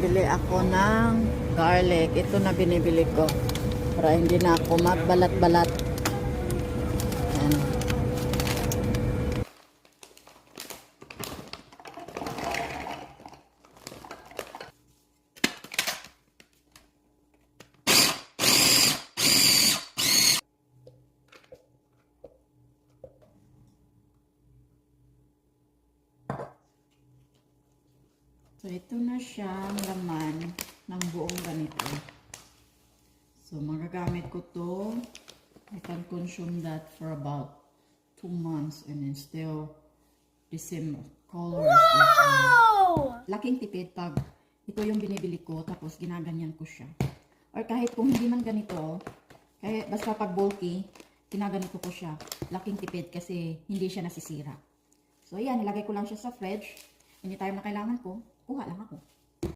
bibili ako ng garlic. Ito na binibili ko. Para hindi na ako magbalat-balat. Ayan. So, ito na siyang laman ng buong ganito. So, magagamit ko to. I can consume that for about 2 months and then still the same color as this one. Laking tipid pag ito yung binibili ko tapos ginaganyan ko siya. Or kahit kung hindi man ganito, kahit basta pag bulky, ginaganito ko siya. Laking tipid kasi hindi siya nasisira. So, ayan, nilagay ko lang siya sa fridge. Anytime na kailangan ko, kuha lang ako.